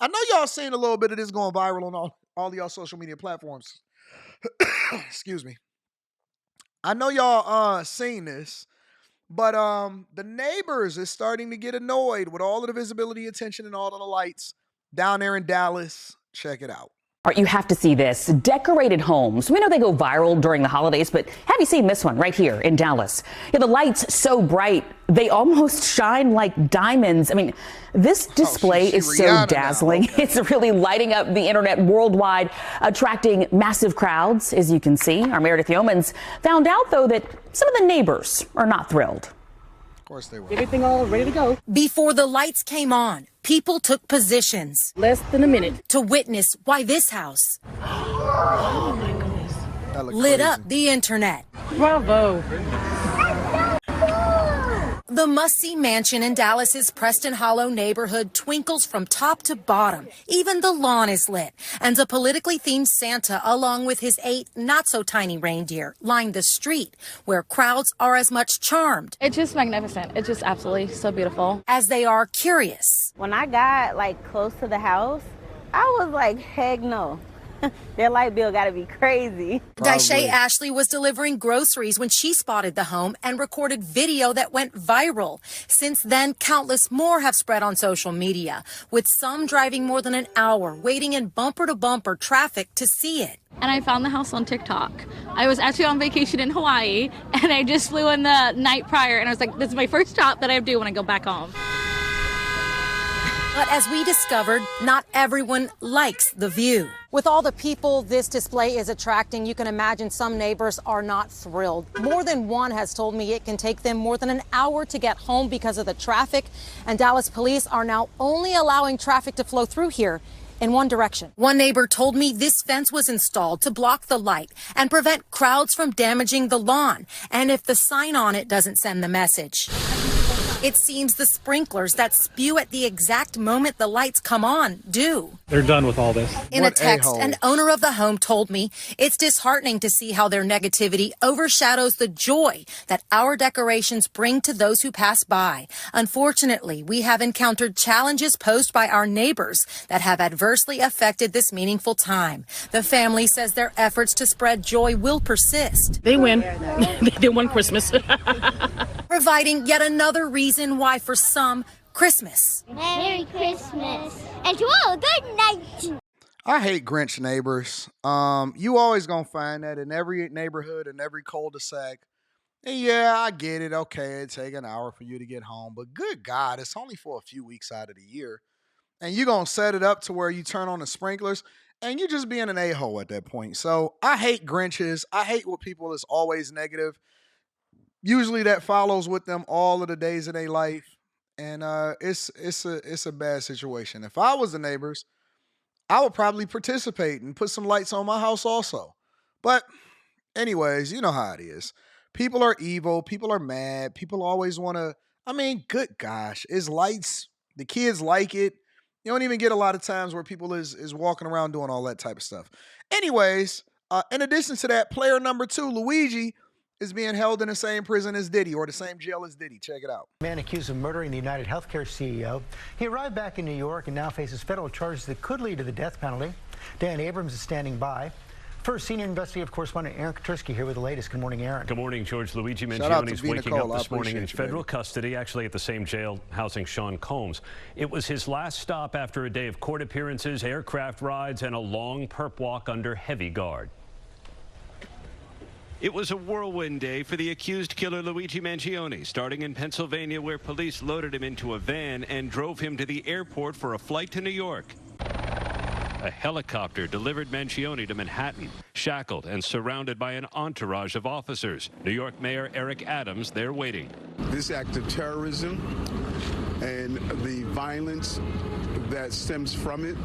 I know y'all seen a little bit of this going viral on all y'all social media platforms. Excuse me. I know y'all seen this, but the neighbors is starting to get annoyed with all of the visibility, attention, and all of the lights down there in Dallas. Check it out. You have to see this. Decorated homes. We know they go viral during the holidays, but have you seen this one right here in Dallas? Yeah, the lights so bright, they almost shine like diamonds. I mean, this display is so dazzling. Okay. It's really lighting up the internet worldwide, attracting massive crowds, as you can see. Our Meredith Yeomans found out, though, that some of the neighbors are not thrilled. Of course they were. Everything all ready to go. Before the lights came on, people took positions. Less than a minute. To witness why this house oh my goodness. lit up the internet. Bravo. The must-see mansion in Dallas's Preston Hollow neighborhood twinkles from top to bottom. Even the lawn is lit. And a politically themed Santa, along with his 8 not-so-tiny reindeer, line the street, where crowds are as much charmed. It's just magnificent. It's just absolutely so beautiful. As they are curious. When I got, close to the house, I was like, heck no. Their light bill got to be crazy. Daisha Ashley was delivering groceries when she spotted the home and recorded video that went viral. Since then, countless more have spread on social media, with some driving more than an hour, waiting in bumper-to-bumper traffic to see it. And I found the house on TikTok. I was actually on vacation in Hawaii, and I just flew in the night prior, and I was like, this is my first stop that I do when I go back home. But as we discovered, not everyone likes the view. With all the people this display is attracting, you can imagine some neighbors are not thrilled. More than one has told me it can take them more than an hour to get home because of the traffic. And Dallas police are now only allowing traffic to flow through here in one direction. One neighbor told me this fence was installed to block the light and prevent crowds from damaging the lawn. And if the sign on it doesn't send the message. It seems the sprinklers that spew at the exact moment the lights come on do. They're done with all this. In a text, an owner of the home told me it's disheartening to see how their negativity overshadows the joy that our decorations bring to those who pass by. Unfortunately, we have encountered challenges posed by our neighbors that have adversely affected this meaningful time. The family says their efforts to spread joy will persist. They win. They won Christmas. Providing yet another reason why, for some, Christmas. Merry Christmas. And to all, good night. I hate Grinch neighbors. You always gonna find that in every neighborhood and every cul-de-sac. And yeah, I get it. Okay, it take an hour for you to get home. But good God, it's only for a few weeks out of the year. And you're gonna set it up to where you turn on the sprinklers and you're just being an a-hole at that point. So I hate Grinches. I hate what people is always negative. Usually that follows with them all of the days of their life, and it's a bad situation. If I was the neighbors, I would probably participate and put some lights on my house also. But anyways, you know how it is. People are evil. People are mad. People always want to, good gosh, it's lights. The kids like it. You don't even get a lot of times where people is walking around doing all that type of stuff. Anyways, in addition to that, player number 2, Luigi, is being held in the same prison as Diddy, or the same jail as Diddy. Check it out. Man accused of murdering the United Healthcare CEO. He arrived back in New York and now faces federal charges that could lead to the death penalty. Dan Abrams is standing by. First, senior investigative correspondent Aaron Kotruski here with the latest. Good morning, Aaron. Good morning, George. Luigi Mangione is waking up this morning in federal custody, actually at the same jail housing Sean Combs. It was his last stop after a day of court appearances, aircraft rides, and a long perp walk under heavy guard. It was a whirlwind day for the accused killer Luigi Mangione, starting in Pennsylvania, where police loaded him into a van and drove him to the airport for a flight to New York. A helicopter delivered Mangione to Manhattan, shackled and surrounded by an entourage of officers. New York Mayor Eric Adams there waiting. This act of terrorism and the violence that stems from it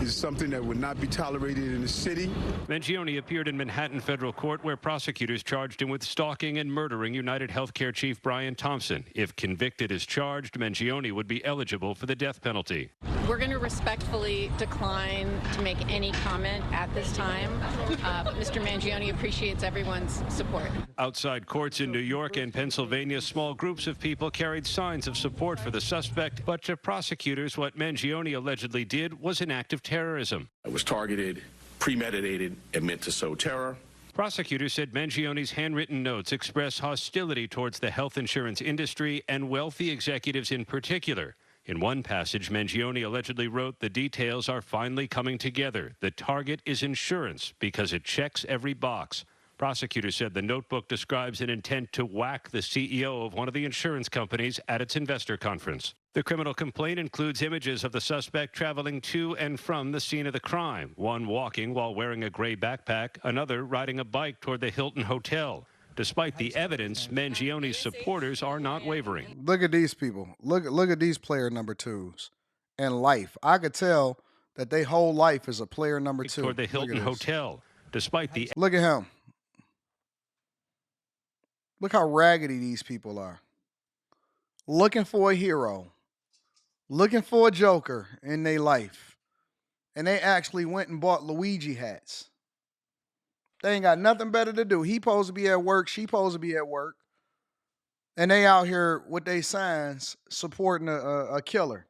is something that would not be tolerated in the city. Mangione appeared in Manhattan federal court, where prosecutors charged him with stalking and murdering United Healthcare chief Brian Thompson. If convicted as charged, Mangione would be eligible for the death penalty. We're going to respectfully decline to make any comment at this time. Mr. Mangione appreciates everyone's support. Outside courts in New York and Pennsylvania, small groups of people carried signs of support for the suspect, but to prosecutors, what Mangione allegedly did was an act of terrorism. It was targeted, premeditated, and meant to sow terror. Prosecutors said Mangione's handwritten notes express hostility towards the health insurance industry and wealthy executives in particular. In one passage, Mangione allegedly wrote, "The details are finally coming together. The target is insurance because it checks every box." Prosecutors said the notebook describes an intent to whack the CEO of one of the insurance companies at its investor conference. The criminal complaint includes images of the suspect traveling to and from the scene of the crime, one walking while wearing a gray backpack, another riding a bike toward the Hilton Hotel. Despite the evidence, Mangione's supporters are not wavering. Look at these people. Look at these player number twos and life. I could tell that their whole life is a player number two. Toward the Hilton Hotel. Despite the Look at him. Look how raggedy these people are. Looking for a hero. Looking for a joker in their life. And they actually went and bought Luigi hats. They ain't got nothing better to do. He supposed to be at work. She supposed to be at work. And they out here with their signs supporting a killer.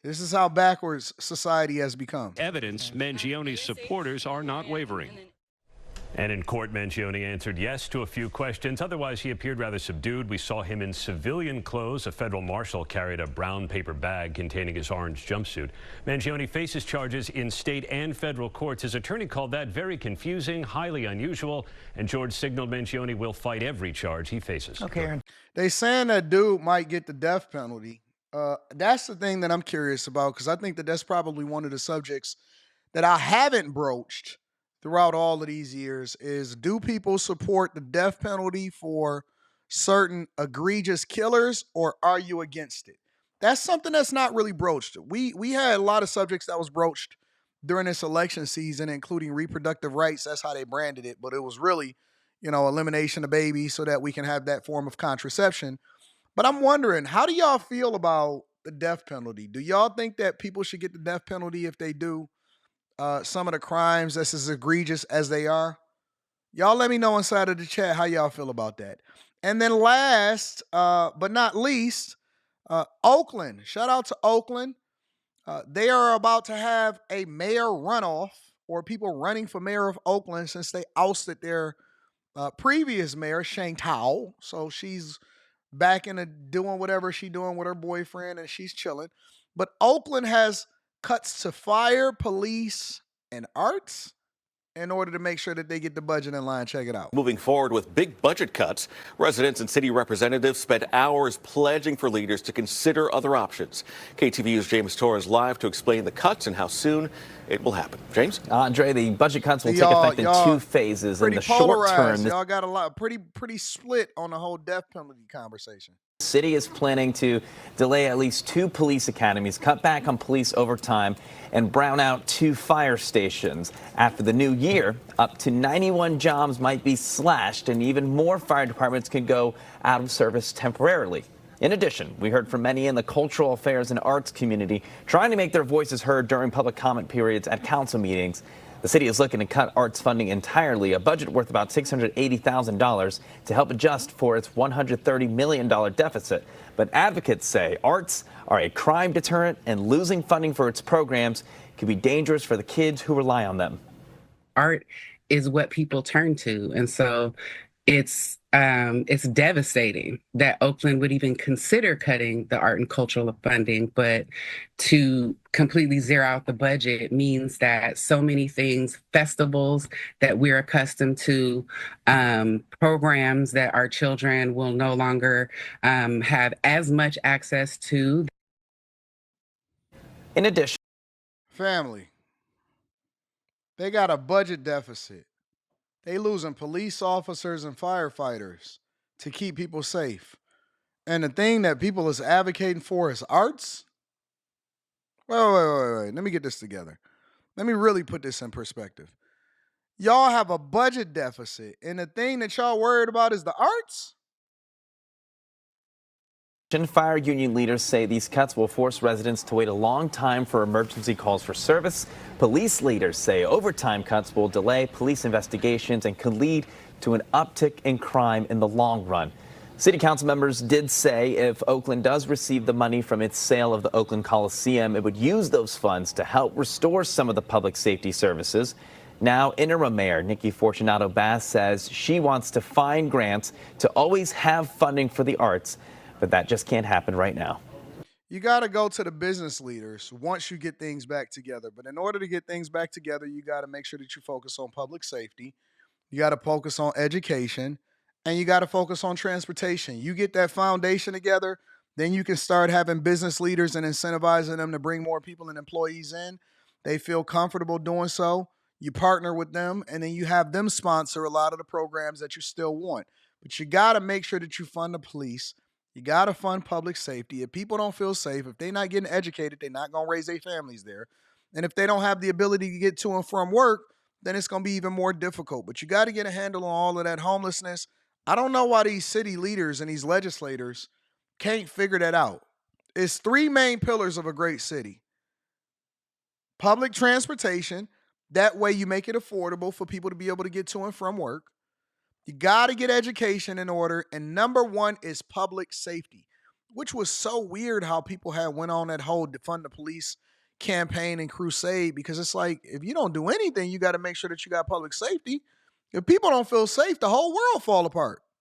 This is how backwards society has become. Evidence, Mangione's supporters are not wavering. And in court, Mangione answered yes to a few questions. Otherwise, he appeared rather subdued. We saw him in civilian clothes. A federal marshal carried a brown paper bag containing his orange jumpsuit. Mangione faces charges in state and federal courts. His attorney called that very confusing, highly unusual, and George signaled Mangione will fight every charge he faces. Okay, Aaron. They saying that dude might get the death penalty. That's the thing that I'm curious about, because I think that that's probably one of the subjects that I haven't broached throughout all of these years is, do people support the death penalty for certain egregious killers, or are you against it? That's something that's not really broached. We had a lot of subjects that was broached during this election season, including reproductive rights. That's how they branded it. But it was really, elimination of babies so that we can have that form of contraception. But I'm wondering, how do y'all feel about the death penalty? Do y'all think that people should get the death penalty if they do some of the crimes that's as egregious as they are? Y'all let me know inside of the chat how y'all feel about that. And then last but not least, Oakland. Shout out to Oakland. They are about to have a mayor runoff, or people running for mayor of Oakland, since they ousted their previous mayor, Shane Tao. So she's back in doing whatever she's doing with her boyfriend, and she's chilling. But Oakland has cuts to fire, police, and arts in order to make sure that they get the budget in line. Check it out. Moving forward with big budget cuts, residents and city representatives spent hours pledging for leaders to consider other options. KTVU's James Torres live to explain the cuts and how soon it will happen. James? Andre, the budget cuts will take effect in two phases. In the short term, y'all got a lot, pretty split on the whole death penalty conversation. The city is planning to delay at least 2 police academies, cut back on police overtime, and brown out 2 fire stations. After the new year, up to 91 jobs might be slashed, and even more fire departments can go out of service temporarily. In addition, we heard from many in the cultural affairs and arts community trying to make their voices heard during public comment periods at council meetings. The city is looking to cut arts funding entirely, a budget worth about $680,000 to help adjust for its $130 million deficit. But advocates say arts are a crime deterrent, and losing funding for its programs can be dangerous for the kids who rely on them. Art is what people turn to, and so it's devastating that Oakland would even consider cutting the art and cultural funding, but to completely zero out the budget means that so many things, festivals that we're accustomed to, programs that our children will no longer have as much access to. In addition, family, they got a budget deficit. They losing police officers and firefighters to keep people safe. And the thing that people is advocating for is arts? Wait. Let me get this together. Let me really put this in perspective. Y'all have a budget deficit, and the thing that y'all worried about is the arts? Fire union leaders say these cuts will force residents to wait a long time for emergency calls for service. Police leaders say overtime cuts will delay police investigations and could lead to an uptick in crime in the long run. City council members did say if Oakland does receive the money from its sale of the Oakland Coliseum, it would use those funds to help restore some of the public safety services. Now, interim mayor Nikki Fortunato Bass says she wants to find grants to always have funding for the arts, but that just can't happen right now. You got to go to the business leaders once you get things back together. But in order to get things back together, you got to make sure that you focus on public safety. You got to focus on education, and you got to focus on transportation. You get that foundation together, then you can start having business leaders and incentivizing them to bring more people and employees in. They feel comfortable doing so. You partner with them, and then you have them sponsor a lot of the programs that you still want. But you got to make sure that you fund the police. You got to fund public safety. If people don't feel safe, if they're not getting educated, they're not going to raise their families there. And if they don't have the ability to get to and from work, then it's going to be even more difficult. But you got to get a handle on all of that homelessness. I don't know why these city leaders and these legislators can't figure that out. It's three main pillars of a great city. Public transportation. That way you make it affordable for people to be able to get to and from work. You got to get education in order. And number one is public safety, which was so weird how people had went on that whole defund the police campaign and crusade, because it's like, if you don't do anything, you got to make sure that you got public safety. If people don't feel safe, the whole world fall apart.